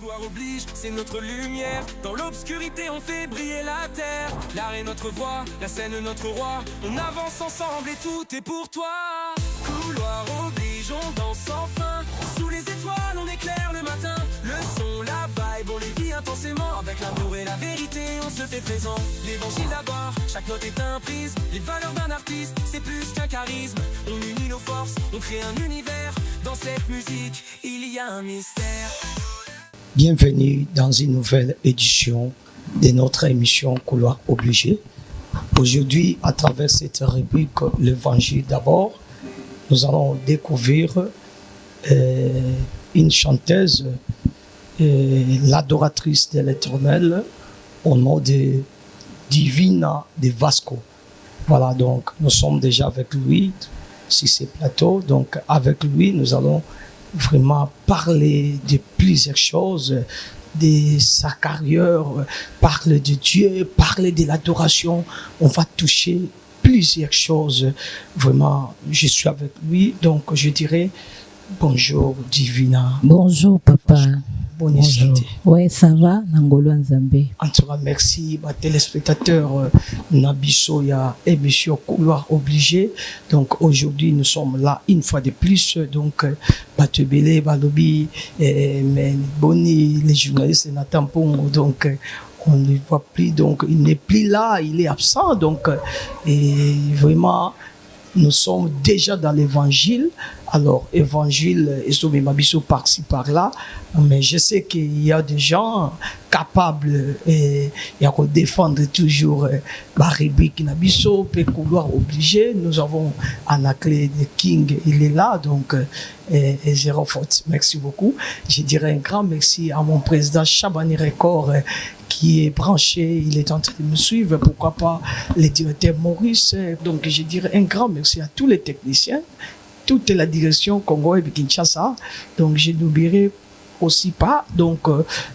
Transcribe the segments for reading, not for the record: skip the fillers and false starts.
Couloir oblige, c'est notre lumière. Dans l'obscurité, on fait briller la terre. L'art est notre voix, la scène notre roi. On avance ensemble et tout est pour toi. Couloir oblige, on danse sans fin. Sous les étoiles, on éclaire le matin. Le son, la vibe, on les vit intensément. Avec l'amour et la vérité, on se fait présent. L'évangile d'abord, chaque note est un prisme. Les valeurs d'un artiste, c'est plus qu'un charisme. On unit nos forces, on crée un univers. Dans cette musique, il y a un mystère. Bienvenue dans une nouvelle édition de notre émission Couloir obligé. Aujourd'hui, à travers cette rubrique L'Évangile d'abord, nous allons découvrir une chanteuse, l'adoratrice de l'Éternel, au nom de Divina de Vasco. Voilà, donc nous sommes déjà avec lui sur ces plateaux. Donc avec lui, nous allons vraiment parler de plusieurs choses, de sa carrière, parler de Dieu, parler de l'adoration. On va toucher plusieurs choses. Vraiment, je suis avec lui, donc je dirais bonjour Divina. Bonjour papa. Bonne santé. Oui, ça va, Nangolo Nzambe. En tout cas, merci, téléspectateurs Nabiso, il y a émission Couloir obligé. Donc aujourd'hui, nous sommes là une fois de plus. Donc, Batebele, Balobi, mais Boni, les journalistes Nathan Pongo, donc on ne le voit plus. Donc, il n'est plus là, il est absent. Donc, et vraiment, nous sommes déjà dans l'évangile. Alors, évangile, et Sobe Mabiso par-ci, par-là. Mais je sais qu'il y a des gens capables et à défendre toujours Baribi Kinabiso, Couloir obligé. Nous avons Anaclé de King, il est là, donc, et zéro faute. Merci beaucoup. Je dirais un grand merci à mon président Chabani Record, qui est branché, il est en train de me suivre, pourquoi pas le directeur Maurice. Donc je dirais un grand merci à tous les techniciens, toute la direction Congo et Kinshasa. Donc je n'oublierai aussi pas donc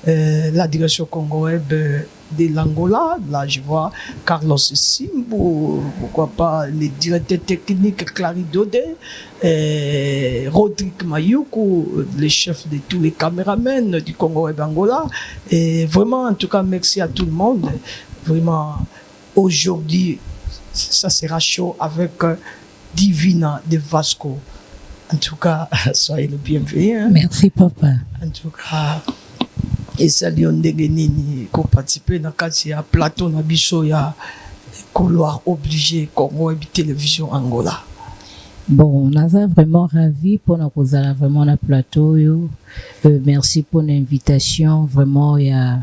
la direction Congo de l'Angola. Là je vois Carlos Simbo, pourquoi pas les directeurs techniques Clary Dodé, Rodrigue Mayuku, les chefs de tous les caméramens du Congo et d'Angola. Et vraiment, en tout cas, merci à tout le monde. Vraiment, aujourd'hui, ça sera chaud avec Divina de Vasco. En tout cas, soyez le bienvenu. Hein. Merci papa. En tout cas, et salut Ndegenini, qui participe dans le plateau Nabiso, il y a Couloir obligé, Congo et télévision Angola. Bon, on est vraiment ravis pour nous poser vraiment le plateau. Merci pour l'invitation. Vraiment, il y a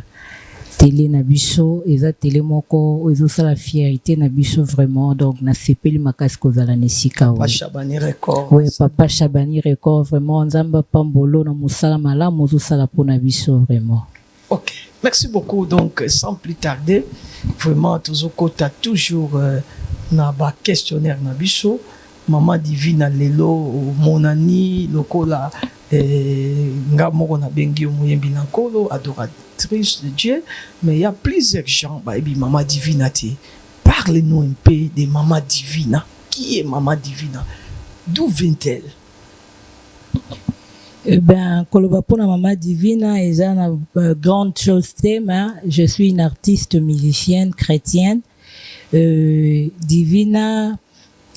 télé Nabiso, et ça télé moko, et ça la fierté Nabiso vraiment. Donc, na sepeli makas kozala nesika. Papa Chabani Record. Oui, Papa Chabani Record, vraiment. Nzamba pambolo na musala mala mozo sala pour Nabiso vraiment. Ok, merci beaucoup. Donc, sans plus tarder, vraiment, toujours na ba questionnaire Nabiso. Maman Divina Lelo, Monani, Lokola, Ngamoro na Bengi Muyembi Nankolo, adoratrice de Dieu. Mais il y a plusieurs gens, Maman Divina. Parlez-nous un peu de Maman Divina. Qui est Maman Divina? D'où vient-elle? Eh bien, Kolobapona Maman Divina est une grande chose thème. Je suis une artiste musicienne chrétienne. Divina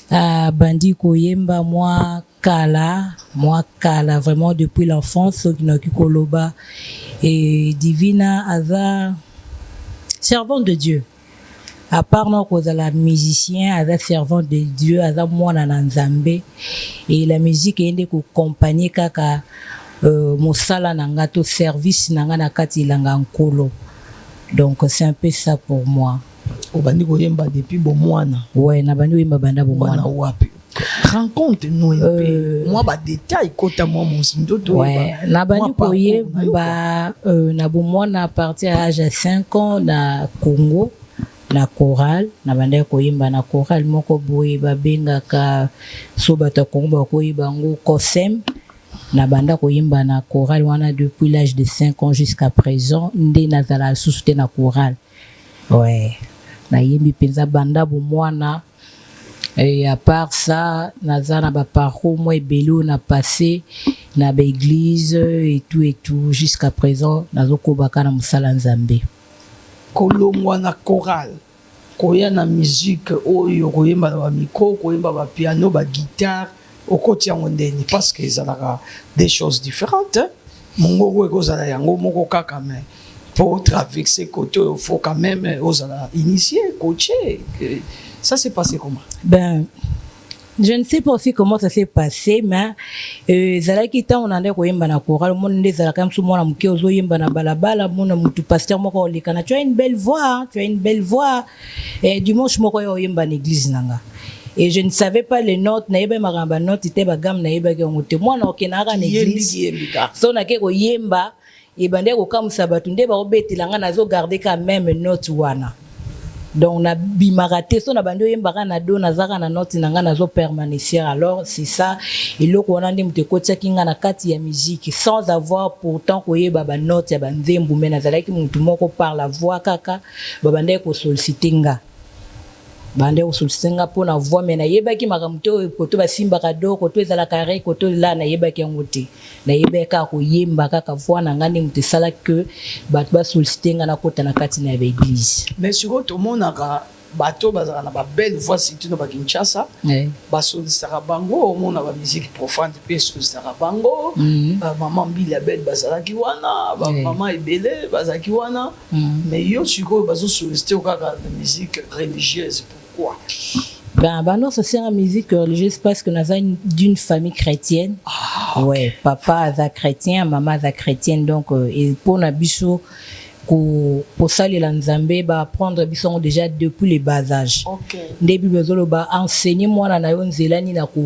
a bandi koyemba moi kala vraiment depuis l'enfance qui koloba et Divina aza servant de Dieu. À part non cause la musicien aza servant de Dieu aza mwana na Nzambe et la musique ende ko accompagner kaka mosala nanga to service nanga na kati langa nkolo. Donc c'est un peu ça pour moi. Obandi koyemba depuis bon mwana. Ouais, na bandi koyemba banda bon mwana. Wapi. Raconte-nous un peu. Moi ba détail kota moi mon sindoto. Ouais, na bandi koyemba na bon mwana à partir à l'âge de 5 ans na Congo. Na chorale na banda koyemba na chorale moko boye babengaka so bato Congo koyeba ngo kosem na banda koyemba na chorale wana depuis l'âge de 5 ans jusqu'à présent ndé nazala sous na chorale. Ouais. Na yembi penza banda bo mwana Et à part ça, naza na ba parcours moi bello na passé na ba église et tout jusqu'à présent nazo kobaka na musala nzambe. Kolongwa na chorale. Koya na musique oyo koyemba na ba micro, koyemba ba piano, ba guitare, okoti yango ndeni parce que ezalaka des choses différentes. Mongo ekozala yango moko kaka mais pour traverser côté il faut quand même ozala initié, coaché. Ça s'est passé comment? Ben je ne sais pas aussi comment ça s'est passé, mais zalaki ta on ande koyemba na chorale mon nde zalaka msu mwana muke ozo yemba na balabala mona mutu pasteur moko olekana tu as une belle voix, hein, tu as une belle voix. Et dimanche moko yo yemba na église nanga. Et je ne savais pas les notes, naïba maramba notes ite ba gam naïba ke ngote mwana okenaka na église. So na ke ko yemba e bande ko kamusa batu nde ba obetelanga nazo garder quand même note wana. Donc na bimaraté so na bando yembaka na do na zaka na note nanga nazo permanecer. Alors c'est ça et loko wana ndi mute kotia kinga na kati ya musique sans avoir pourtant koyeba ba note ya banzembu mais nazalaki mutu moko par la voix kaka ba bande ko solliciter nga. Bande ko solliciter nga po na voix mais na yebaki makamuto koto ba simba ka do koto ezala carré koto la na yebaki ngote na yebeka ko yemba kaka voix na ngani mutu sala que bat ba solliciter nga na kota na kati na église. Mais sur tout monde naka bato bazala na ba belle voix surtout na ba Kinshasa. Ba solliciter bango on na ba musique profonde pe solliciter bango. Maman Mbili belle bazala ki wana, ba maman ebele bazala ki wana. Mais yo siko bazo solliciter kaka la musique religieuse. Pourquoi? Ben non, ça c'est la musique religieuse parce que nous sommes d'une famille chrétienne. Ouais, papa est chrétien, maman est chrétienne, donc et pour nabiso pour ça les Nzambe ba apprendre biso déjà depuis les bas âge. Début bezolo ba enseigner moi na yo nzelani na ko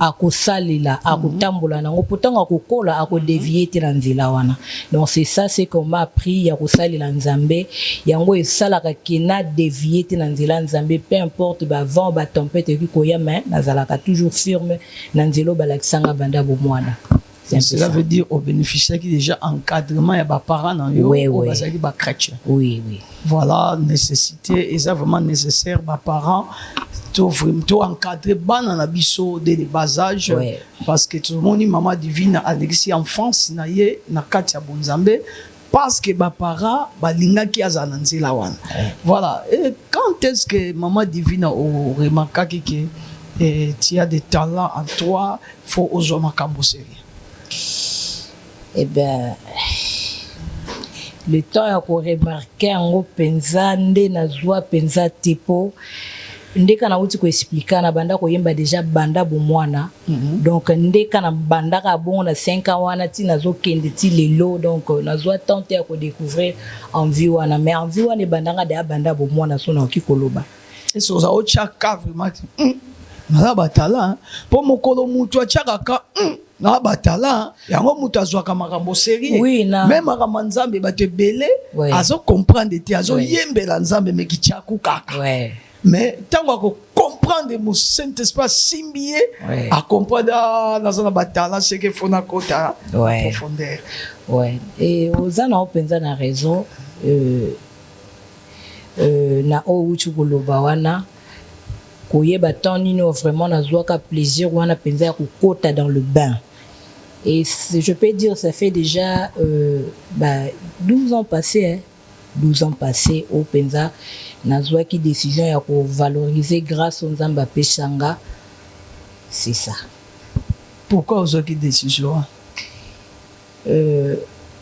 akosalela akotambola nango pourtant akokola akodévier te na nzela wana. Donc c'est ça c'est qu'on m'a appris ya kosalela Nzambe yango esalaka kena dévier te na nzela Nzambe peu importe ba vent ba tempête ki koya mais nazalaka toujours firme na nzelo balakisanga banda bo mwana. Cela veut dire au bénéficiaire qui déjà encadrement et bah parents dans yo bah chrétien. Oui. Voilà nécessité et ça vraiment nécessaire bah parents tout vraiment tout encadrer ban en abisso dès le bas âge parce que tout le monde maman divine Alexis enfance na ye na katia bonzambe parce que bah parents bah linga qui a zananzi la wan. Voilà et quand est-ce que maman divine au remarqué que tu as des talents en toi faut oser makamboser. Eh ben, le temps a remarqué en penza nde na zwa penza tipo nde kana uti ko expliquer na banda ko yemba déjà banda bo mwana donc nde kana banda ka bon na 5 ans wana ti nazo kende ti lelo donc na zwa tenter ko découvrir en vie wana mais en vie wana banda nga de banda bo mwana so na ki koloba et so za o chaka vraiment na ba talent po mokolo mutu achaka ka na batala yango mutu azwaka makambo sérieux oui, même makambo nzambe bato ebele azo comprendre te azo yembela nzambe me kichaku kaka mais tango ako comprendre mo Saint-Esprit simbié a comprendre dans na batala c'est que faut na kota profondeur et ozana openza na raison na o uchu koloba wana koyeba tant nino vraiment nazwaka plaisir wana penza ya kokota dans le bain. Et je peux dire, ça fait déjà 12 ans passés, hein? 12 ans passés au Penza, nazwa qui décision ya ko valoriser grâce aux Nzamba Peshanga. C'est ça. Pourquoi aux qui décision?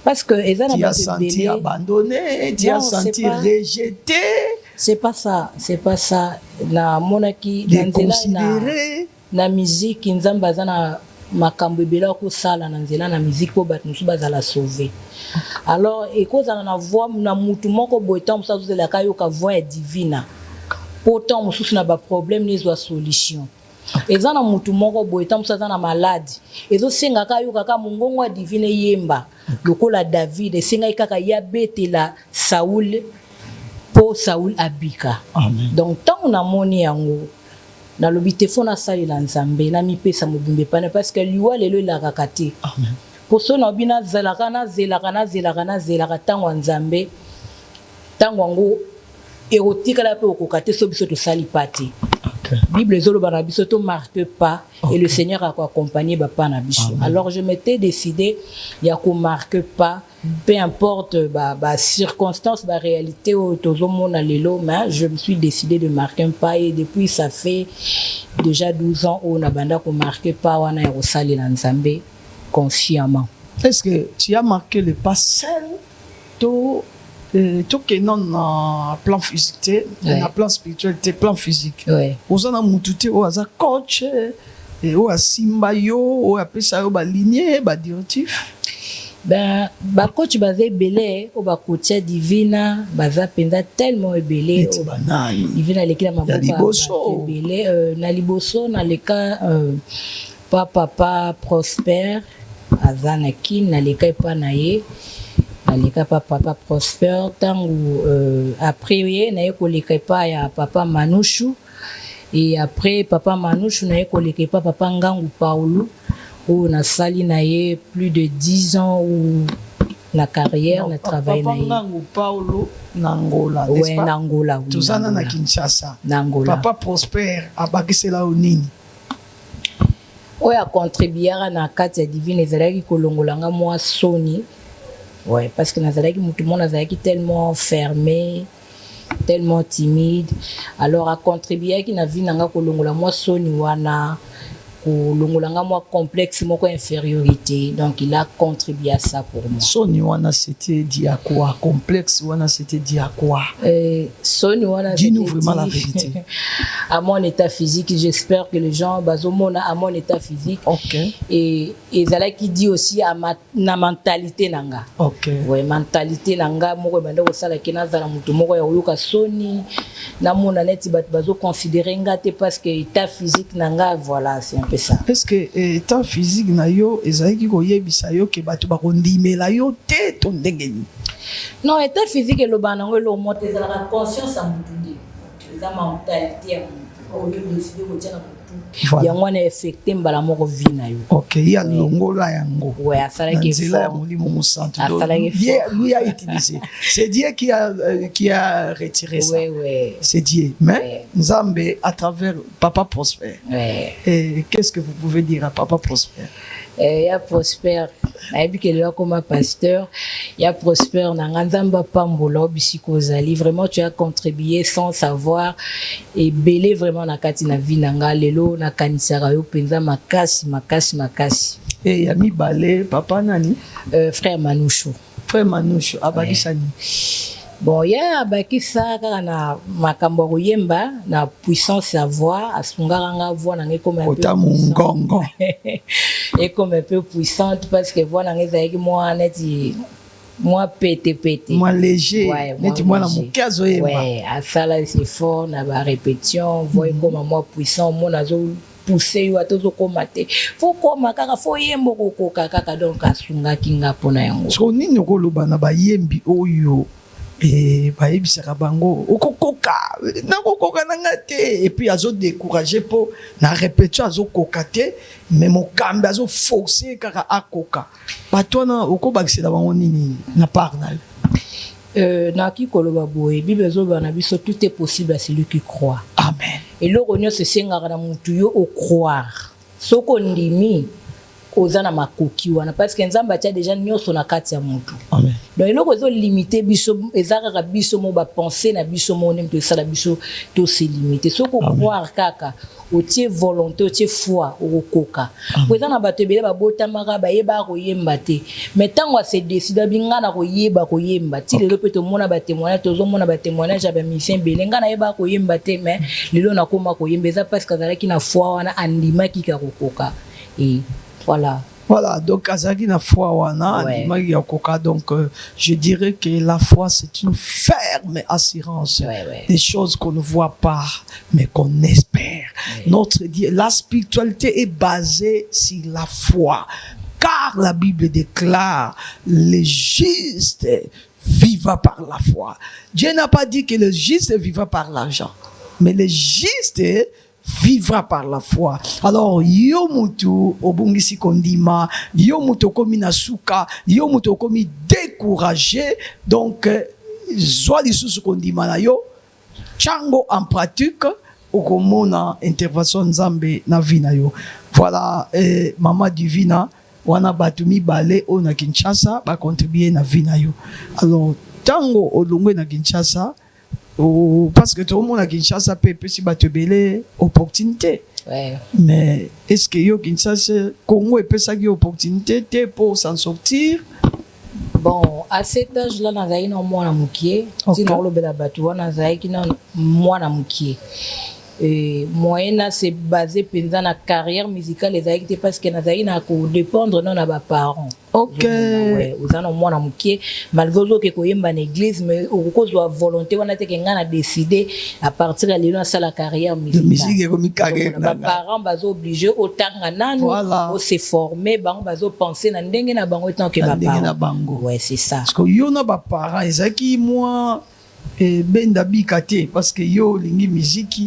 Parce que tu as senti abandonné, tu as senti rejeté. C'est pas ça. Na monaki déconsidéré. Na musique Nzamba zana makambo ebela ko sala na nzela na musique po bat musu bazala sauver. Alors ekozana na voix na mutu moko boetam sa zela kayo ka voix divina. Pourtant musu na ba problème les solution. Ezana mutu moko boetam sa na malade. Ezo senga kayo kaka mungongo divine yemba. Lokola David senga kaka ya betela Saoul po Saoul abika. Amen. Donc tant on a moni yango na lobité fona sali la Nzambe na mi pesa mobimbe pana parce que liwa lelo la kakati. Amen. Pour so na bina zelaka tango Nzambe tango ngo erotika la pe okokate so biso to sali pati. Bible zolo banabiso to marque pas et le Seigneur a accompagné papa nabiso. Alors je m'étais décidé il y a qu'on marque pas peu importe circonstance réalité au tozo mona lelo mais je me suis décidé de marquer un pas et depuis ça fait déjà 12 ans on a banda qu'on marque pas wana ya osali na Nzambe consciemment. Est-ce que tu as marqué le pas seul tout que non na plan physique, na plan spirituel, plan physique. Aux ana mutute o aza coach et o asimba yo o apesa yo ba lignée ba directif. Ben ba coach bazé belé o ba coach divina baza penza tellement belé o banani. Divina lekila maboko belé na liboso na leka papa Prosper azana kin na leka pa na ye. Aleka papa Prosper tangu après na yekoleka pa ya papa Manouchou et après papa Manouchou na yekoleka pa papa Ngangu Paulo où na sali na ye plus de 10 ans où la carrière na travail na ye. Papa Ngangu Paulo Nangola. Ouais, Nangola. Tout ça na Kinshasa. Nangola. Papa Prosper abakisela onini. Oya contribuera na kati ya divine ezalaki kolongolanga mwa soni. Ouais, parce que Nazaraki, tout le monde Nazaraki tellement fermé, tellement timide. Alors à contribuer qui n'a vu nanga kolongola moi soni wana kolongolanga moi complexe moi infériorité. Donc il a contribué à ça pour moi. Soni wana c'était dit à quoi? Complexe wana c'était dit à quoi? Soni wana dis-nous vraiment la vérité. À mon état physique, j'espère que les gens bazomona à mon état physique. OK. Et Zala qui dit aussi à ma mentalité nanga. OK. Ouais, mentalité nanga moko banda ko sala kena zala mutu moko ya yoka soni na mona neti bat bazo considérer ngate parce que état physique nanga voilà, c'est un peu ça. Est-ce que état physique na yo ezaki ko yebisa yo ke batu ba kondimela yo te ton ndengeni? Non, état physique lo banango lo mote za la conscience à mutu. La mentalité au lieu de décider de tirer tout il y a moins affecté mbala moko vie na yo. OK, il y a longola yango. Ouais, ça là qui est fort. Lui a utilisé. C'est Dieu qui a retiré ça. Ouais. C'est Dieu. Mais Nzambe à travers Papa Prosper. Ouais. Et qu'est-ce que vous pouvez dire à Papa Prosper? Il y a Prosper, et puis là comme pasteur, il y a Prosper Nzamba Pambola Bisikozali. Vraiment tu as contribué sans savoir et belé vraiment na kati na vie nanga lelo na kanisara yo penza makasi. Et Yami Balé, papa nani? Frère Manouchou. Frère Manouchou, Abakisani. Bon, il y a Abakisa na makambo koyemba na puissance à voix, à sungaranga voix na comme un peu. Et comme un peu puissante parce que voix na ngeza moi neti moi pété. Moi léger. Neti moi na mukazo yemba. Ouais, à ça là c'est fort na ba répétition, voix comme moi puissant, moi nazo pousser yo atozo komate. Faut koma kaka faut yembo ko kaka donc asunga kinga pona yango. So nini koloba na ba yembi oyo. Et bayebisaka bango okokoka nakokoka nanga te et puis azo décourager pour na répétition azo koka te mais mokambe azo forcer kaka akoka batona okobakisela bango nini na part na na ki koloba boye bible ezoba na biso tout est possible à celui qui croit. Amen. Et loko nyonso esengaka na mutu yo o croire soko ndimi ozana makoki wana parce que Nzambe atia déjà nyonso na kati ya mutu. Amen. Donc eloko ezo limiter biso ezaka biso mo ba penser na biso mo nem to sala biso to se limiter soko croire kaka otie volonté otie foi okoka kweza na bato ebele babotamaka bayeba koyemba te mais ntango ase décide binga na koyeba ti lelo pe tomona batémoignage tozomona batémoignage ya bamisien ebele nga nayeba koyemba te mais lelo nakoma koyemba eza parce que azalaki na foi wana andimaki ka kokoka et voilà, donc Azaki na foi wana, donc je dirais que la foi c'est une ferme assurance des choses qu'on ne voit pas mais qu'on espère. La spiritualité est basée sur la foi, car la Bible déclare les justes vivent par la foi. Dieu n'a pas dit que le juste vivra par l'argent, mais le juste vivra par la foi. Alors yo mutu obungisi kondima, yo mutu komi na suka, yo mutu komi découragé, donc zwa lisusu kondima na yo chango en pratique okomona intervention nzambe na vie na yo. Voilà, Mama Divina wana bato mibale o na Kinshasa ba contribuer na vie na yo. Alors tango olongwe na Kinshasa parce que tout le monde à Kinshasa peut si bato belé opportunité. Ouais. Mais est-ce que yo Kinshasa Congo peut ça qui opportunité pour s'en sortir? Bon, à cet âge-là, on a eu un mois à moukier. Si on a eu la bateau, on a eu un mois à moukier. Moyen c'est basé pendant la carrière musicale les activités parce que nous avons dépendre non à parents. OK. Ouais, vous en moi na mukie malgré que koyemba na église mais au cause de volonté on a été ngana décidé à partir de là ça la carrière musicale. Musique comme carrière. Les parents bazo obligé autant nanu au se former bango bazo penser na ndenge na bango tant que bango. Ouais, c'est ça. Parce que yo na ba parents ezaki moi benda bikate parce que yo lingi musique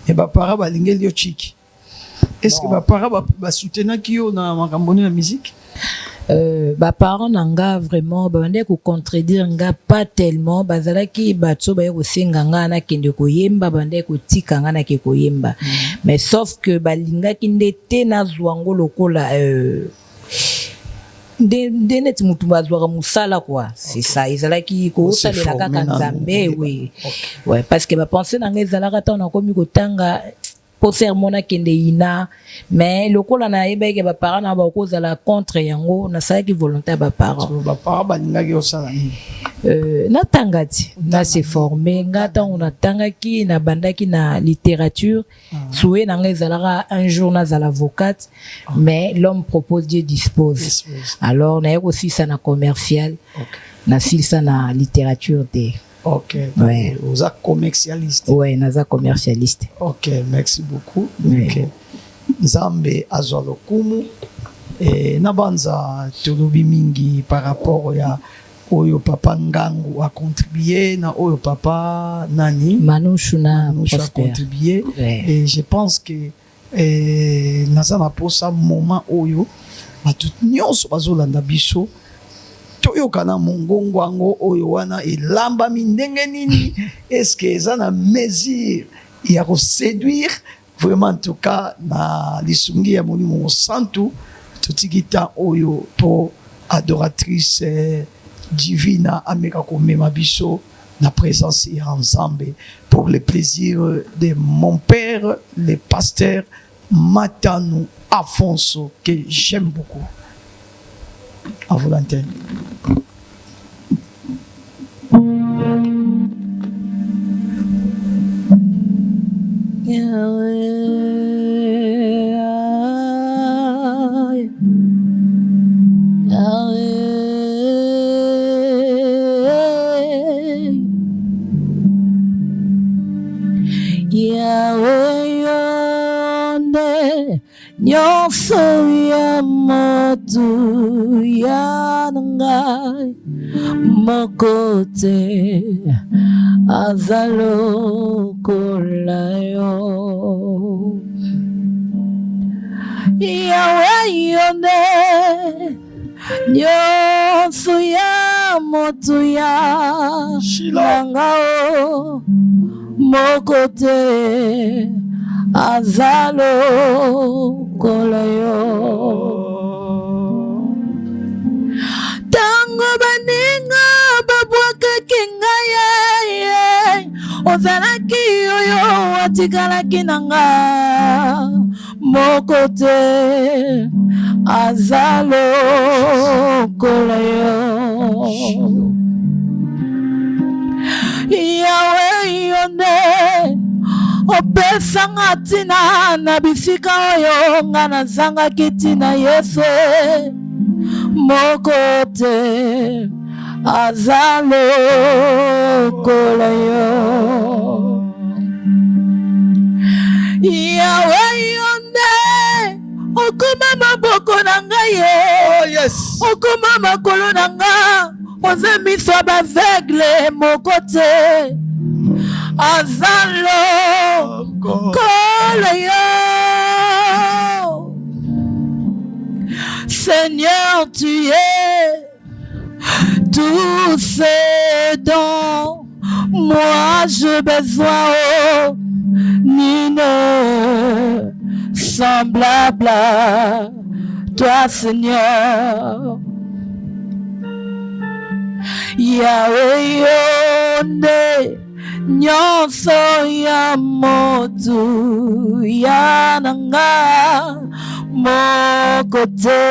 et ba para ba lingeli yo chiki. Est-ce que ba para ba soutenir ki yo na makambo na musique? Ba parents nanga vraiment ba ndeko contredire nga pas tellement bazalaki batso ba ko senga nga na kende ko yemba ba ndeko tika nga na ke ko yemba. Mais sauf que ba linga ki ndete na zwango lokola ndenet mutu bazwaka musala quoi. C'est ça ezalaki ko salela kaka nzambe oui. Ouais parce que ba penser nanga ezalaka ta na komi ko tanga pour sermon na kende ina mais lokola na yebeke ba parents na ba koza la contre yango na sala ki volonté ba parents ba linga ki osala ni na tangati na se former ngata on a tangaki na bandaki na littérature soué na ngezalaka un jour na za l'avocate mais l'homme propose Dieu dispose alors na aussi ça na commercial na ça na littérature de. OK. Ouais. Vous êtes commercialiste. Ouais, naza commercialiste. OK, merci beaucoup. Ouais. OK. Nzambe azolo kumu nabanza tolobi mingi par rapport ya oyo papa Ngangu a contribué na oyo papa nani Manouchou a contribué ouais. Et je pense que naza na posa moment oyo bato nyonso bazolanda biso toyokana mongongo yango oyo wana elambami ndenge nini est-ce que eza na mesure ya koséduire vraiment en tout cas na lisungi ya molimo santu totikita oyo po adoratrice Divina ameka komema biso na présence ya Nzambe pour le plaisir de mon père le pasteur Matano Afonso que j'aime beaucoup. À vous l'antenne. Nyonso ya motu ya ngai moko te aza lokola yo Yawe yo nde nyonso ya motu ya ngai moko te azalo kolayo tango baninga babwaka kingaye ozalaki oyo atikalaki nanga moko te azalo kolayo Yawe yo nde opesanga tina na bisika oyo nga nazangaki tina Yesu moko te aza lokola yo Yawe yo nde okoma maboko na ngai okoma makolo na nga oza miso ya baveugle moko te azalo kolayo Seigneur tu es tout ce dont moi je besoin nino semblable à toi, Seigneur. Yahweh yonde nyonso ya motu yananga mokote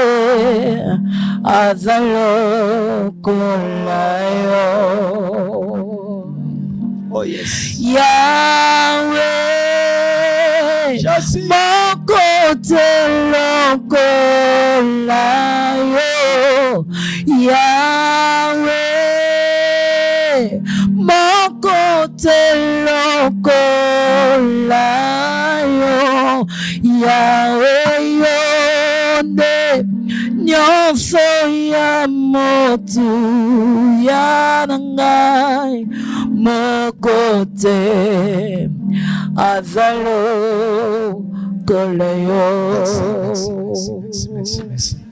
azalo kolayo. Oh yes. Yahweh mokote lokolayo. Yahweh mokote lokolayo. Yahweh yonde nyonso ya motu yanangai mokote azalo kolayo. Merci.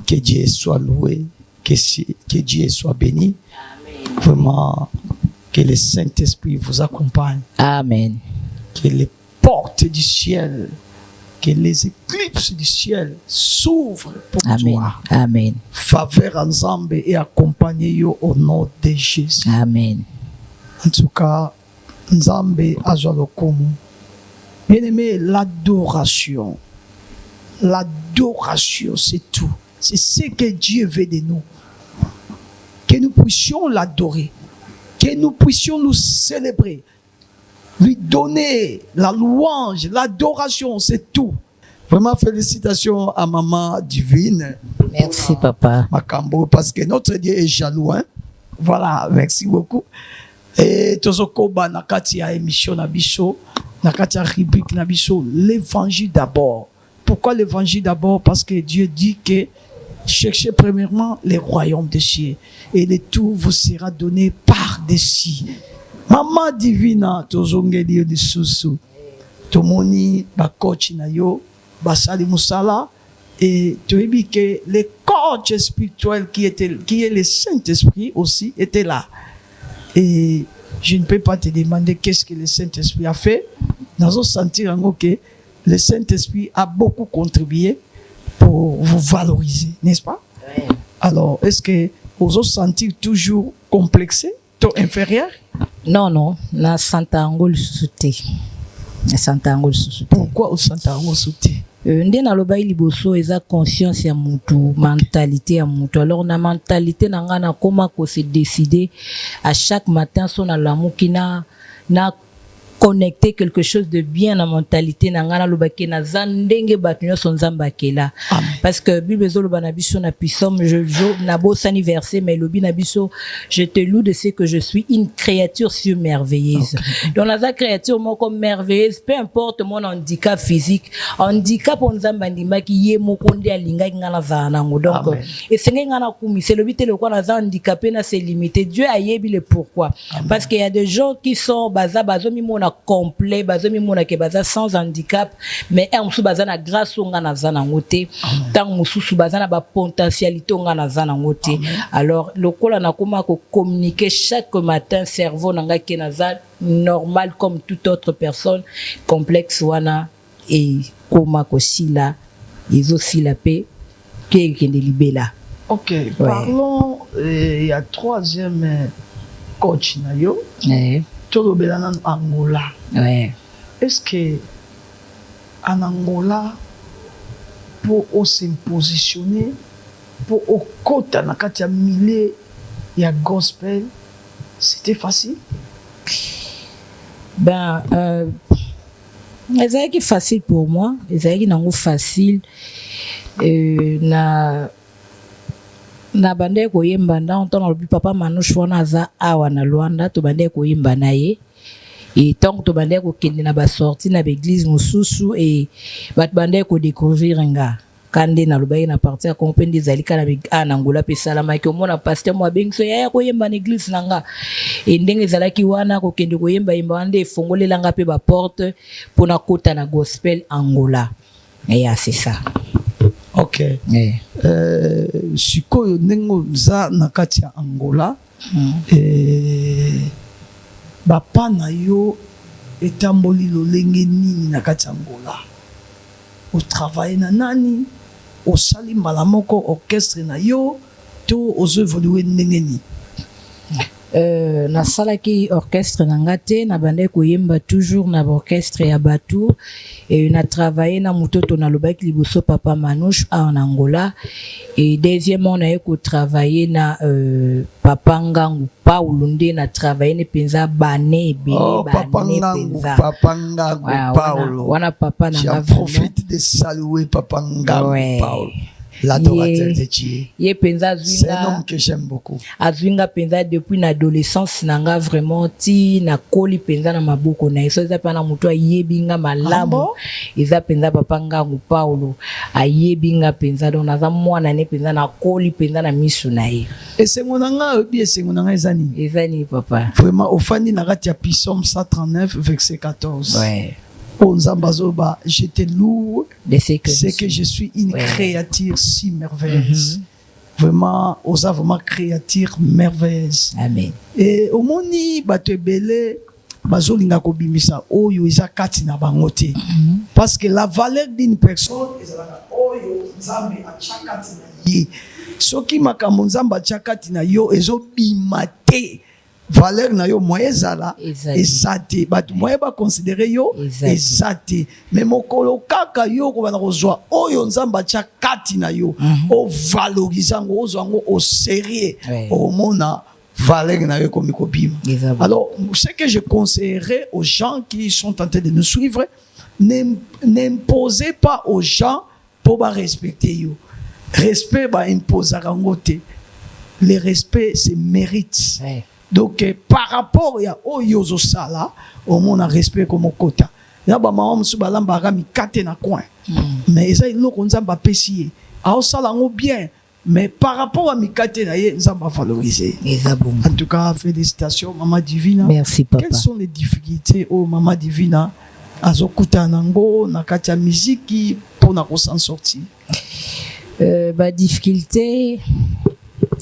Que Dieu soit loué, que Dieu soit béni. Amen. Vraiment, que le Saint-Esprit vous accompagne. Amen. Que les portes du ciel, que les éclipses du ciel s'ouvrent pour Amen. toi. Amen. Faveur ensemble et accompagnez au nom de Jésus. Amen. En tout cas, Nzambe Azwalokomu. Bien-aimé, l'adoration. L'adoration, c'est tout. C'est ce que Dieu veut de nous. Que nous puissions l'adorer. Que nous puissions nous célébrer. Lui donner la louange, l'adoration, c'est tout. Vraiment, félicitations à Maman Divine. Merci, Papa. Makambo, parce que notre Dieu est jaloux. Hein? Voilà, merci beaucoup. Et Tozokoba Nakati a émission Nabiso, Nakati a rubrique Nabiso, l'évangile d'abord. Pourquoi l'évangile d'abord? Parce que Dieu dit que cherchez premièrement les royaumes des cieux et le tout vous sera donné par-dessus. Maman Divina, Tozongeli de Susu, Tomoni, Bakochi Nayo, Basali Musala, et tu as dit que le coach spirituel qui est le Saint-Esprit aussi était là. Et je ne peux pas te demander qu'est-ce que le Saint-Esprit a fait. Nous allons sentir que le Saint-Esprit a beaucoup contribué pour vous valoriser, n'est-ce pas? Oui. Alors, est-ce que vous vous sentez toujours complexé, inférieur? Non, na Santa Angol Souté. Pourquoi au Santa Angol Souté? Nde na loba liboso eza conscience ya mutu, mentalité ya mutu. Alors na mentalité na nga na koma ko se décider à chaque matin son na lamuki na connecter quelque chose de bien na mentalité na nga na lobaki na zandenge batunyo son nzamba kela. Parce que Bible zoloba na biso na puissance je na boss anniversaire mais lobi na biso je te loue de ce que je suis une créature surmerveilleuse. Okay. Donc la créature moi comme merveilleuse, peu importe mon handicap physique, handicap on nzamba ndima ki ye mokonde alinga ngana zana ngo. Donc et c'est ngana kumi c'est le but le quoi na handicapé na c'est limité. Dieu a yebi le pourquoi. Amen. Parce qu'il y a des gens qui sont bazomi mona complet bazomi mona ke baza sans handicap mais musu baza na grâce nga na zana ngote tant mususu baza na ba potentialité nga na zana ngote. Alors lokola na koma ko communiquer chaque matin cerveau nga ke na za normal comme toute autre personne complexe wana et koma ko sila izo sila pe ke kende libela. OK, ouais. Parlons il y a troisième coach na yo. En Angola. Ouais. Est-ce que en Angola, pour se positionner, pour au côté na katia milieu ya gospel, c'était facile? Ben, c'est facile pour moi. C'est facile. Na bande ko yemba nda on tona lobi papa manouche wana za awa na Luanda to bande ko yemba na ye et tant to bande ko kende na ba sorti na l'église mususu et bat bande ko découvrir nga kande na loba na partir comprendre des alika na Angola pe salama ki omona pasteur mo bengso ya ko yemba na église nanga et ndenge zalaki wana ko kende ko yemba ande fongolela nga pe ba porte pour na kota na gospel Angola et c'est ça. OK. Sikoyo nengo za nakati ya Angola Bapa na yo etamboli lolenge nini na kati ya Angola. O travaille na nani, o sali mbala moko orchestre na yo, to ozo évoluer ndenge ni. Na salaki orchestre nangate na bande koyemba toujours na orchestre ya batu et na travaillé na mutoto na lobaki liboso papa Manouche en Angola et deuxièmement na eko travailler na papa Ngangu Paulo nde na travailler ne penza bane bene penza papa Ngangu Paulo wana papa na nga profite de saluer papa Ngangu Paulo. L'adorateur de Dieu. C'est un homme que j'aime beaucoup. Azwinga penza depuis l'adolescence nanga vraiment ti na koli penza na maboko na eso za pana mutu ayebinga malamu. Eza penza papa Ngangu Paulo ayebinga penza donc naza mwana ne penza na koli penza na misu na ye. Et c'est mon anga bien c'est mon anga ezani. Ezani papa. Vraiment au fandi na kati ya Psaume 139 verset 14. Ouais. Je te loue, c'est que je suis une créature si merveilleuse. Vraiment, osa vraiment créature merveilleuse. Amen. Et au moni bato belé bazolinga ko bimisa oyo eza kati na bangote. Parce que la valeur d'une personne ezalaka oyo nzambe achakati na ye. Soki makambo nzambe achakati na yo ezo bimate. Valeur na yo moyezala ezate batu moye ba considérer yo ezate mais mokolo kaka yo ko bana kozwa oyo nzamba cha kati na yo o valoriser ngo ozango au sérieux au mona valeur na yo comme kobima. Alors ce que je conseillerais aux gens qui sont tentés de nous suivre, n'imposez pas aux gens pour ba respecter yo. Respect ba imposer ngote. Le respect c'est mérite. Donc par rapport à Oyozo Sala, au monde a respect comme quota. Ya ba mama musubala mbara mi kate na coin. Mais ça il loko nzamba pesier. A osala ngo bien, mais par rapport à mi kate na ye nzamba valoriser. En tout cas, félicitations Maman Divina. Merci papa. Quelles sont les difficultés au Maman Divina azokuta nango na kati ya musique pour na ko s'en sortir? Ba difficulté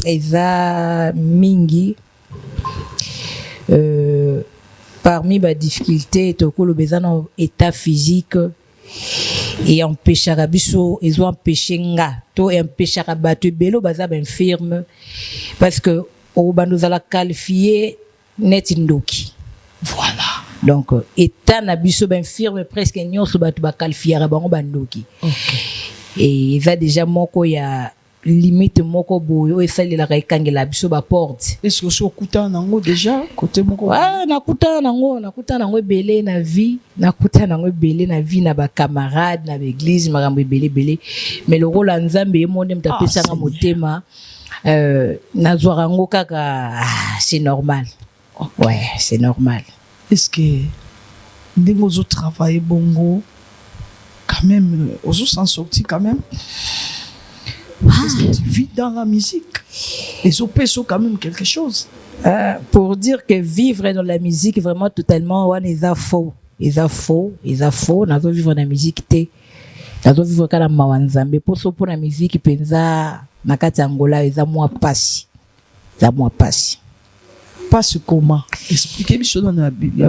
eza mingi. Parmi les difficultés, le besoin état physique et empêcher rabiso, ils ont empêché nga, to empêcher rabattre belo baza infirme parce que au nous ala qualifié net indoki. Voilà. Donc état nabiso infirme presque nyonso batu ba qualifié rabango bandoki. Et il va déjà moko ya limite moko boyo esalela kaikangela biso ba porte. Est-ce que so kuta nango déjà côté moko? Ah nakuta nango belé na vie, nakuta nango belé na vie na ba camarade na l'église makambo belé mais le rôle nzambe monde mtapesa nga motema nazwara ngo kaka c'est normal. Ouais, c'est normal. Est-ce que ndingo zo travailler bongo quand même ozo s'en sortir quand même? Est-ce que tu vis dans la musique? Les OP sont quand même quelque chose. Pour dire que vivre dans la musique, vraiment totalement, ouais, ils a faux. Nous vivre dans la musique, nous vivre dans la mawanzambe. Pour ça, pour la musique, penza, nakati Angola, ils a moins passé. Passe comment? Expliquez-moi ça dans la Bible.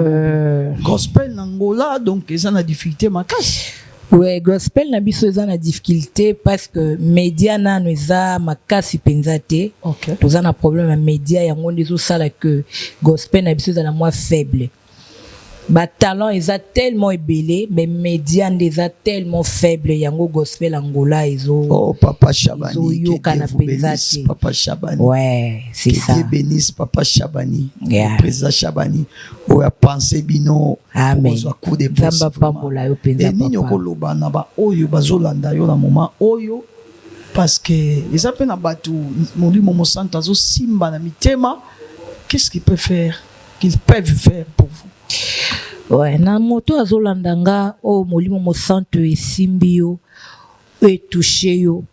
Gospel Angola, donc ils ont la difficulté, ma casse. Ouais, gospel na biso eza na difficulté parce que média na eza makasi penzate. OK. Toza na problème na média yango ndezo sala que gospel na biso eza na moins faible. Ba talent eza tellement ébélé mais média ndeza tellement faible yango gospel Angola ezo. Oh papa Chabani. Papa Chabani. Ouais, c'est ça. Dieu bénisse papa Chabani. Yeah. Président Chabani. On a pensé bino. Amen. Coup de pouce. Et nino koloba na ba oyo bazolanda yo na moment oyo parce que les appels na batu moli momo santa zo simba na mitema. Qu'est-ce qu'ils peuvent faire pour vous? Ouais, na moto azolandanga o molimo mo santo esimbi yo etouché yo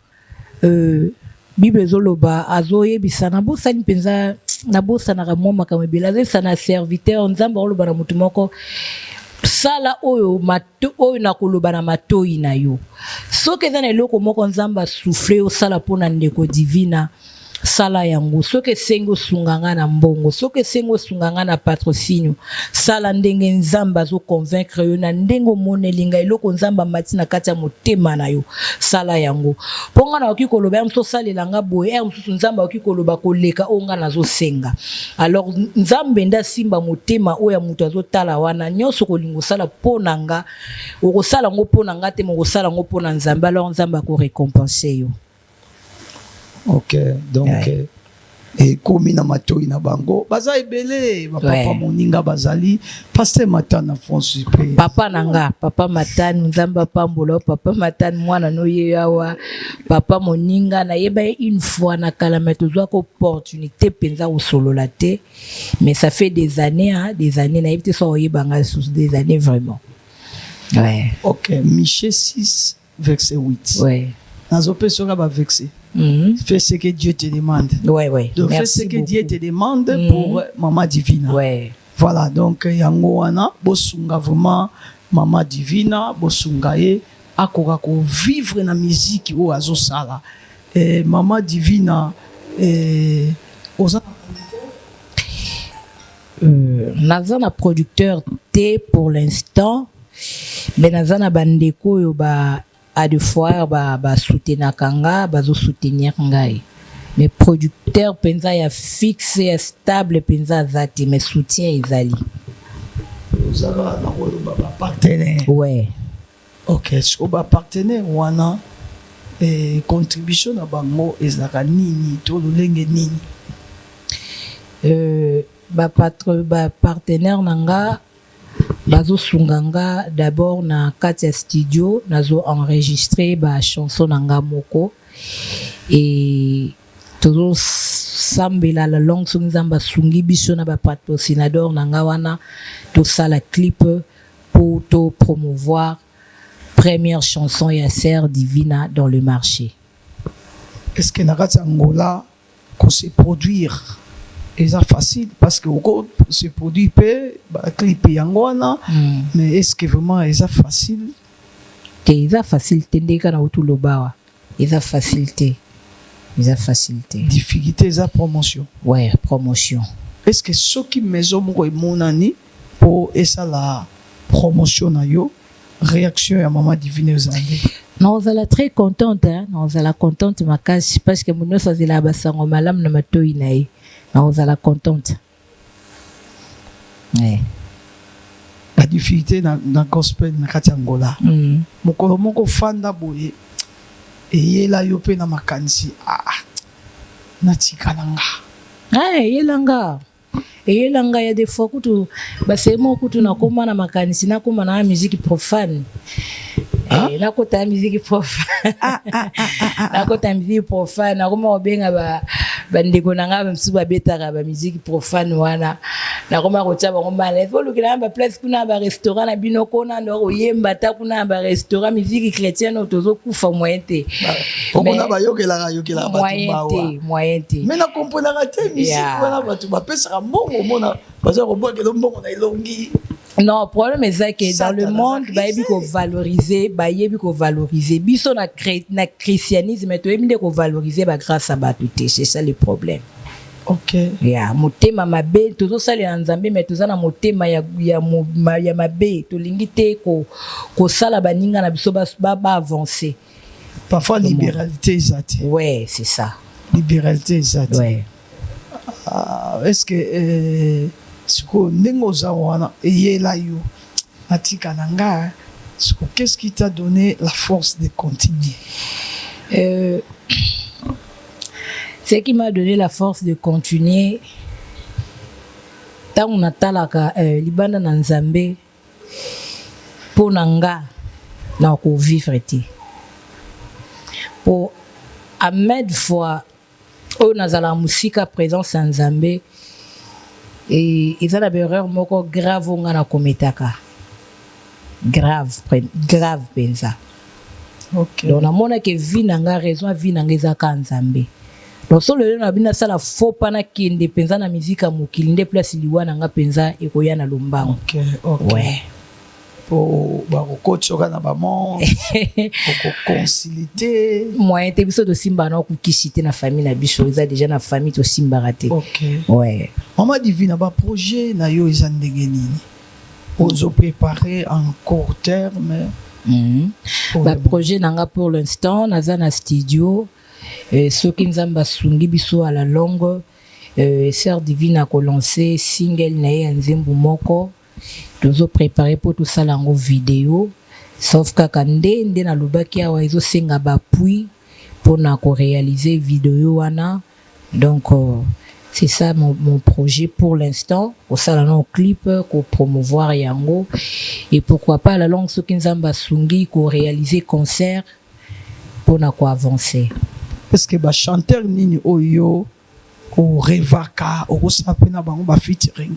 Bible zoloba azoyebisa na bosani penza na bosana ka mwa makambo ebela sana serviteur nzamba oloba na mutu moko sala oyo mato oyo na koloba na matoi na yo soki eza na eloko moko nzamba souffle osala mpona ndeko divina sala yango soki esengi osunganga na mbongo soki esengi osunganga na patrocinio sala ndenge nzambe azoconvaincre yo na ndenge omoneli ngai eloko nzambe amati na kati ya motema na yo sala yango mpo nga nakoki koloba ya mosusu osalela nga boye ya mosusu nzambe akoki koloba koleka oyo nga nazosenga alors nzambe nde asimba motema oyo ya moto azotala wana nyonso kolinga osala mpo na nga okosala yango mpo na nga te ma okosala yango mpo na nzambe alors nzambe akorécompense yo. Ok, donc et komi na matoi na bango baza ebele ba papa moninga bazali pasteur Matane Alphonse pe papa nanga papa Matane nzamba pambola papa Matane mwana no ye yawa papa moninga na yeba une fois na kalama tozwa ko opportunité penza au solo la te mais ça fait des années na yebite so yebanga sous des années vraiment. Ouais. Ok, Michée 6 verset 8. Ouais. Nazope sera ba vexé. Fais ce que Dieu te demande. Ouais. Donc fais ce que Dieu te demande pour Maman Divina. Ouais. Voilà, donc yango wana bosunga vraiment Maman Divina, bosunga ye akoka ko vivre na musique o azo sala. Maman Divina oza nazana producteur T pour l'instant, mais nazana bandeko yo ba à deux fois ba soutenir kanga bazo soutenir ngai mais producteur penza ya fixe ya stable penza zati mais soutien ezali ozala na rôle ba partenaire. Ouais. Ok, so ba partenaire wana contribution na bango ezaka nini to lolenge nini ba partenaire nanga bazo sunganga d'abord na kati studio nazo enregistrer ba chanson nanga moko et tozo sambela la langue nzamba sungi biso na ba patrocinador nanga wana to sala clip pour to promouvoir première chanson ya Sœur Divina dans le marché. Est-ce que na kati Angola qu'on se produire c'est facile parce que se produit peu ba clip yangwana mais est-ce que vraiment c'est facile c'est facile tendeka na utu lobawa c'est facilité difficulté c'est promotion. Ouais, promotion. Est-ce que ce qui maison moko emonani pour esa la promotion na yo réaction ya Maman Divina Zande? Non, elle est très contente non elle est contente makasi parce que mon so zela basango malam na matoi nae. Non, elle est contente. Ouais. La difficulté dans gospel na kati Angola. Mokolo moko fanda boye. Eyela yo pe na makanisi. Na tikalanga. Eyelanga. Eyelanga ya des fois kutu basemo kutu na koma na makanisi na koma na musique profane. Na kota musique profane. Na kota musique profane na koma obenga bandeko nanga bamsu babetaka ba musique profane wana na koma kotia bango mala il faut lukila ba place kuna ba restaurant na binoko na ndo oyemba ta kuna ba restaurant musique chrétienne otozo kufa moyen te okona ba yokela batumba moyen te mais na comprendre te musique wana batu ba pesa mbongo mona baza roboke lo mbongo na ilongi. Non, le problème est que dans le monde, il faut valoriser. Biso na christianisme, il faut valoriser grâce à Batouté. C'est ça le problème. Ok. Yeah, motema mabe, tout ça les nzambe, mais tout ça na motema ya mabe, to lingite ko sala baninga na biso ba avancer. Parfois libéralité exacte. Ouais, c'est ça. Libéralité exacte. Ouais. Est-ce que siko ndenge za wana eyela yo atika nanga siko qu'est-ce qui t'a donné la force de continuer? Ce qui m'a donné la force de continuer tant on atalaka libanda na nzambe pour nanga na ko vivre te pour amed fois o nazala musika présence en nzambe. Et ils ont l'erreur moko grave on a kometaka grave penza. Ok. Donc na mona que vie nanga raison vie nanga ezaka nzambe. Donc solo le na bina sala faux pana kinde penza na musique mokili nde place liwa nanga penza ekoya na lombango. Ok. Ouais. pour coach na maman pour concilier moyen te biso to simba na ku kisite na famille na biso eza déjà na famille to simba raté. OK. Ouais. Maman Divina ba projet na yo eza ndenge nini? Ozo préparer en court terme. Ba projet nanga pour l'instant naza na studio soki nzamba sungi biso à la longue Sœur Divina ko lancer single na ye nzembo moko tozo préparer pour tout ça lango vidéo sauf kaka nde na lobaki awa ezo senga ba puis pour na ko réaliser vidéo wana donc c'est ça mon projet pour l'instant au salon clip ko promouvoir yango et pourquoi pas la longue soki nzamba sungi ko réaliser concert pour na ko avancer parce que ba chanteur nini oyo au revaka au sapena bango ba featuring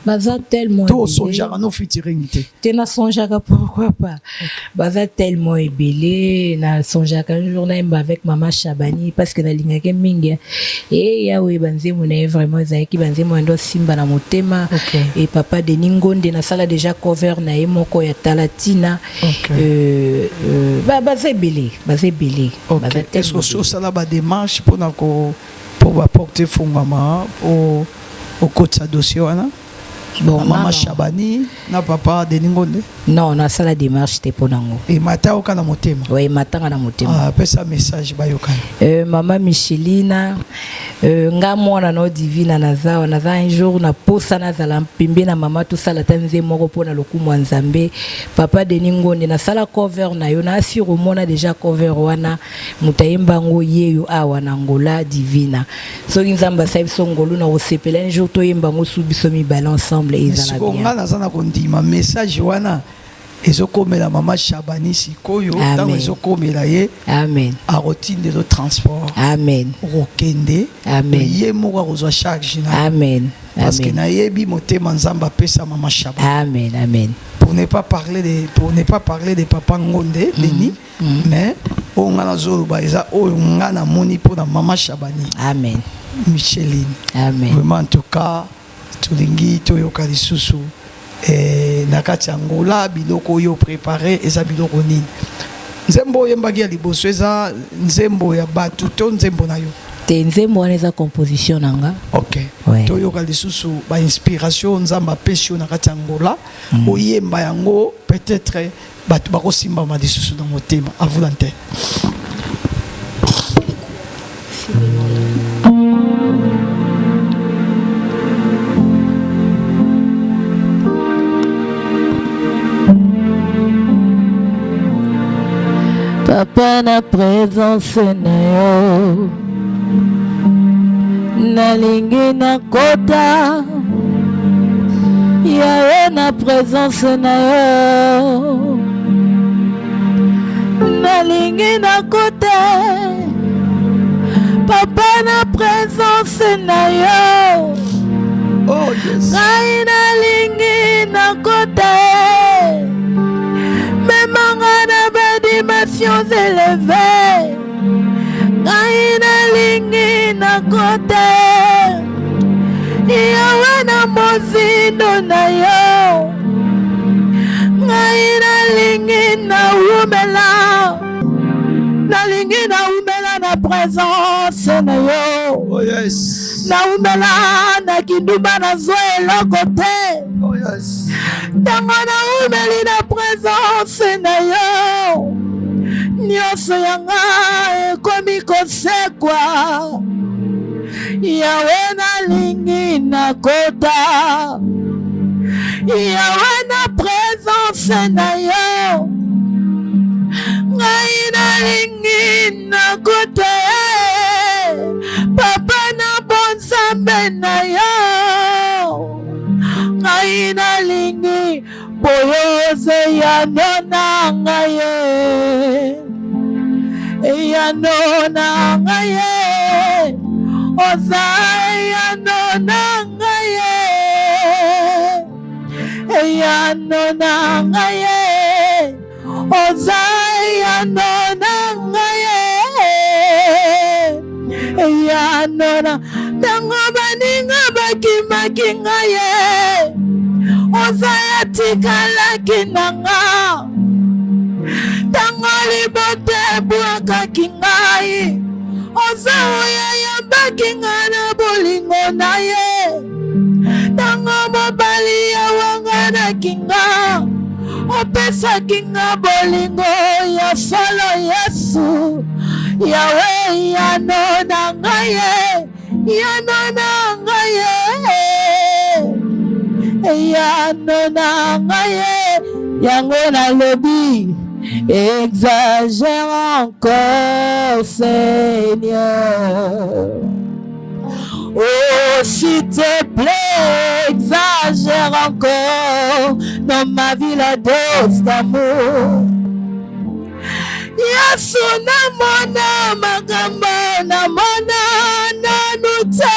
baza tellement to sonjaka no featuring te na sonjaka pourquoi pas baza tellement ébélé na sonjaka un jour na imba avec maman Chabani parce que na lingaka mingi et yawe banzemo na vraiment ezaki banzemo ndo simba na motema et papa de Ningonde na sala déjà cover na ye moko ya Talatina baza ébélé baza est-ce que ça la ba démarche pour na ko pour apporter fongama au côté sa dossier wana bon maman Chabani na papa de Ningonde non na sala démarche te ponango et mata okana motema oui matanga na motema pesa message ba yokana maman Michelina nga mwana no Divina naza un jour na posa na zala mpimbe na mama tout sala tanze moko pona lokumu nzambe papa de Ningonde na sala cover na yo na asiro mona déjà cover wana mutayemba ngo yeyo awa na ngola Divina so nzamba sa biso ngolu na osepela un jour to yemba ngo subiso mi balance ensemble ezala bien nga nazana kondima message wana ezokomela mama Chabani sikoyo tango ezokomela ye amen arotinde de transport amen rokende amen ye moko kozwa charge na amen parce que na yebi motema nzamba pesa mama Chabani amen pour ne pas parler de papa Ngonde Denis mais o ngana zoloba eza o ngana moni pour na mama Chabani amen Micheline amen vraiment en tout cas tulingi toyoka lisusu na kati ya ngola biloko oyo préparé eza biloko nini nzembo oyembaki ya liboso eza nzembo ya bato to nzembo na yo te nzembo wana eza composition nanga toyoka lisusu ba inspiration nzamba apesi yo na kati ya ngola oyemba yango peut-être bato bakosimbama lisusu na motema à vous l'antenne. Papa na présence na yo nalingi na kota yawe na présence na yo nalingi na kota papa na présence na yo ngai nalingi na kota memanga na dimensions élevées ngai nalingi na kote yawe na mozindo na yo ngai nalingi na umela na présence na yo na umela na kindumba na zwa eloko te ntango na umeli na présence na yo nyonso yanga ekomi kosekwa yawe nalingi na kota yawe na présence na yo ngai nalingi na kota papa na bonzambe na yo ngai nalingi boyoze yano na ngai yano na ngai oza yano na ngai yano na ngai oza yano na ngai yano na tango baninga bakimaki ngai ozaya tikalaki nanga tango libote bwakaki ngai oza oyo yambaki nga na bolingo na ye tango mobali yawanganaki nga opesaki nga bolingo ya solo Yesu yawe yano na ngai ye yano na ngai ye yano na ngai ye yango nalobi exagère encore Seigneur. Oh, s'il te plaît, exagère encore dans ma vie la dose d'amour. Yesu namona magambo namona nanute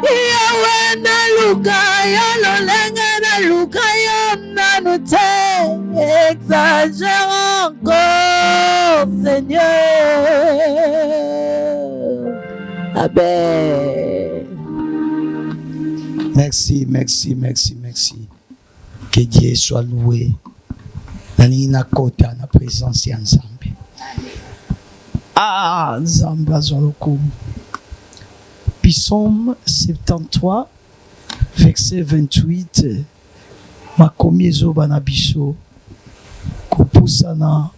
yawe naluka ya lolenga naluka ya nanute. Exagère encore Seigneur. Amen. Merci, merci, merci, merci. Que Dieu soit loué. Nalina kota na présence ya Nzambe. Ah, Nzambe azolokumu. Psaume 73, verset 28. Makomi ezoba na biso. Kopusa na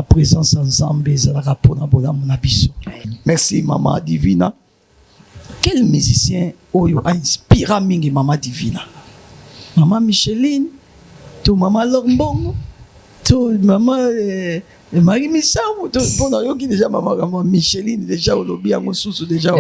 présence ya Nzambe ezalaka mpona bolamu na biso. Merci Maman Divina. Quel musicien oyo a inspiré mingi Maman Divina? Maman Micheline, to Maman Lombongo, to Maman Marie Missamou, to pona yo ki déjà Maman Micheline déjà olobi yango susu déjà.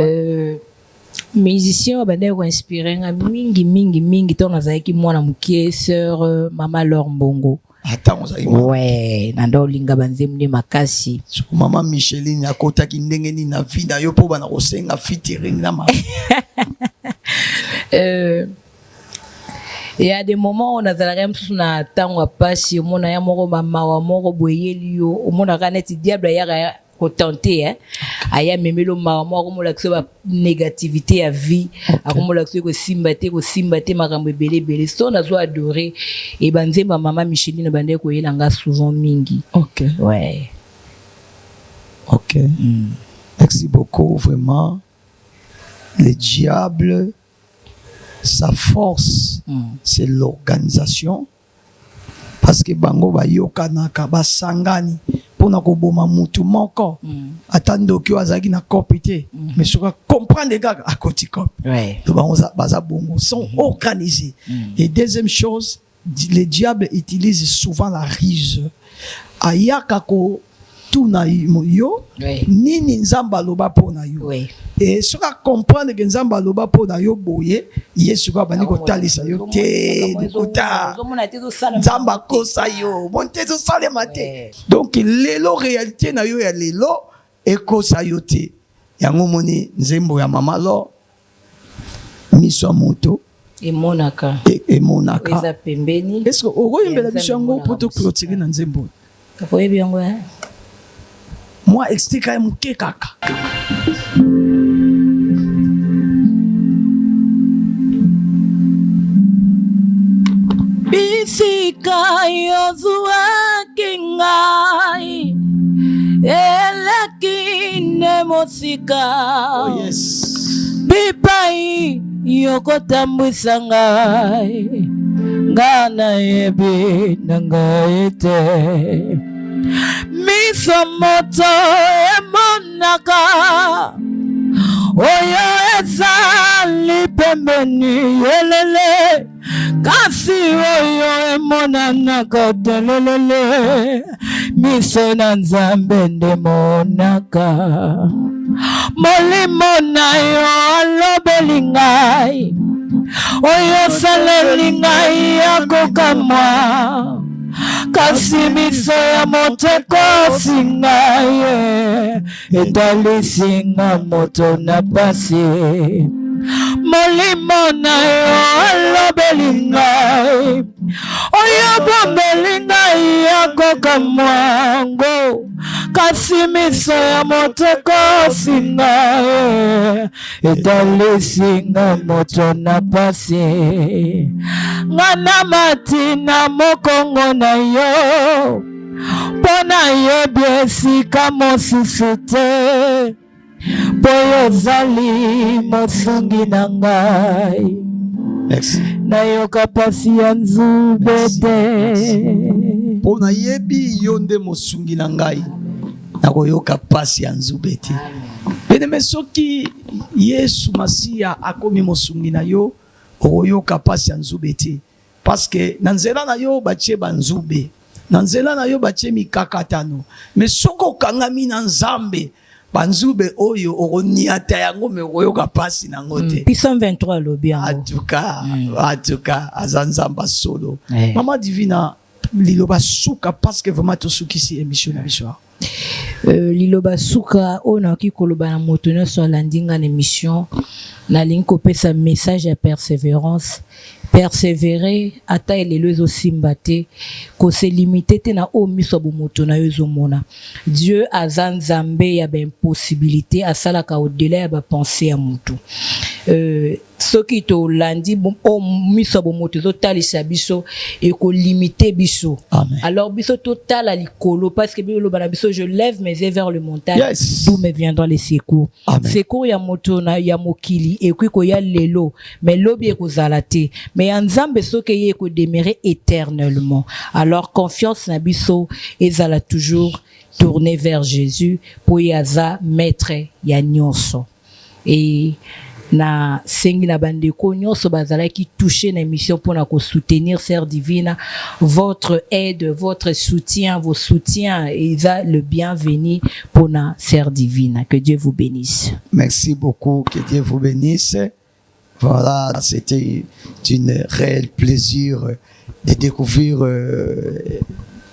Musicien bande ko inspiré nga mingi to nazaki mwana mukie sœur Maman Lombongo. Attends, ça y est. Ouais, nando linga banzemu ne makasi. Maman Micheline akotaki ndenge ni na vie na yo po bana kosenga featuring na mama. Il y a des moments où on a zalaka na tango pasi omona ya moko mama wa moko boyeli yo omona kaneti diable ya ko tenter hein aya memelo mama moko mo lakso ba négativité ya vie akomo lakso ko simbate makambo belé so na zo adorer et banzemba Maman Micheline bande ko yelanga souvent mingi. OK. Ouais. OK. Merci beaucoup vraiment. Le diable, sa force, c'est l'organisation. Parce que bango ba yokanaka ba sangani pona ko boma mutu moko. Atando ki azaki na copité. Mais je comprendre les gars à côté cop. Ouais. Donc baza bongo sont organisés. Et deuxième chose, le diable utilise souvent la ruse. Ayaka ko tuna yo nini nzamba loba pona yo. Et ce qu'on comprendre que nzamba loba pona yo boye yesu ka bani ko talisa yo te dikota nzamba kosa yo monte to sale mate. Donc lelo réalité na yo ya lelo ekosa yo te yango moni nzembo ya mama lo miso moto emonaka eza pembeni. Est-ce que okoyembela biso yango poto clôturer na nzembo okoyebi yango hein? Moi explique à muke kaka. Bisika yozua kingai elakine mosika. Oh yes. Bipai yokotambwisa ngai ngana yebi nangaite miso moto emonaka oyo ezali pembeni yelele kasi oyo emonanaka telelele miso na Nzambe ndemonaka molimo na yo alobeli ngai oyo saleli ngai akokamwa kasi miso ya moto ekosi ngai etalisinga moto na pasi molimo na yo alobeli ngai oyo bombeli ngai yakoka mwango kasi miso ya moto kosinga etalesinga moto na pasi nga na matina mokongo na yo mpo nayebi esika mosusu te mpo yo ozali mosungi na ngai nayoka pasi ya nzube te mpo nayebi yo nde mosungi na ngai nakoyoka pasi ya nzube te. Bien-aimé, soki Yesu Masiya akomi mosungi na yo okoyoka pasi ya nzube te, parce que na nzela na yo batie banzube, na nzela na yo batie mikakatano, mais soki okangami na Nzambe banzube oyo okoniata yango me okoyoka pasi nango te. Psalm 23 alobi yango. En tout cas aza Nzamba solo. Maman Divina liloba suka parce que vraiment tosukisi émission na biso. Liloba suka ona ki koloba na moto nyonso alandinga na émission na lingi kopesa message ya persévérance. Persévérer ata elelo ezosimba te kose limite te na o miso bomoto na yo ezomona. Dieu aza Nzambe ya baimpossibilité asalaka au-delà ya bapensée ya motu. Soki to landi o miso bomoto ezotalisa biso ekolimite biso. Alors biso totala likolo parce que bilo bana biso je lève mes yeux vers le montagne d'où me viendront les secours. Secours ya moto na ya mokili ekwi ko ya lelo mais lobi ekozala te mais Nzambe soki ye ko demeurer éternellement. Alors confiance na biso ezala toujours tourner vers Jésus pour yaza maître ya nyonso. Et na sengi na bandeko nyonso bazalaki touché na émission pour na ko soutenir Sœur Divina, votre aide, votre soutien, vos soutiens eza le bienvenu pour na Sœur Divina. Que Dieu vous bénisse. Merci beaucoup, que Dieu vous bénisse. Voilà, c'était un réel plaisir de découvrir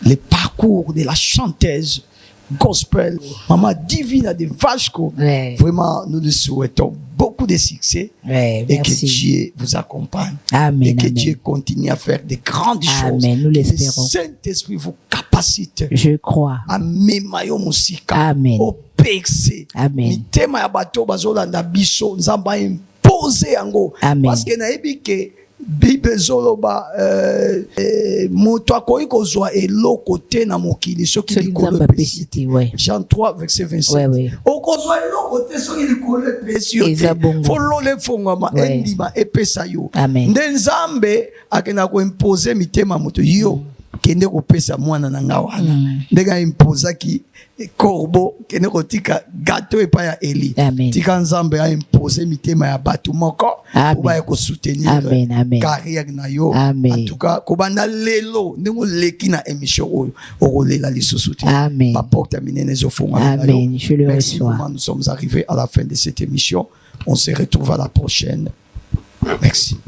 les parcours de la chanteuse gospel, Maman Divina de Vachko. Vraiment, nous lui souhaitons beaucoup de succès et que Dieu vous accompagne. Amen, et que amen. Dieu continue à faire de grandes choses. Amen, nous l'espérons. Le Saint-Esprit vous capacite. Je crois. À memayo musika. Amen. Au PXC. Amen. Mitema ya bato bazolanda biso nzamba impose yango. Amen. Parce que nayebi ke Bible zoloba moto akoki kozwa eloko te na mokili soki likolo epesi te. Jean 3 verset 27. Okozwa eloko te soki likolo epesi yo te. Fololo efongwama endima epesa yo. Nde Nzambe akenda koimpose mitema moto yo kende kopesa mwana na nga wana. Ndenge impozaki corbeau kende kotika gâteau epa ya Eli. Tika Nzambe a imposé mitema ya batu moko oba ko soutenir carrière na yo. En tout cas kobanda lelo ndenge leki na émission oyo okolela lisusu te. Ba porte minene zo fonga na yo. Je le reçois. Nous sommes arrivés à la fin de cette émission. On se retrouve à la prochaine. Merci.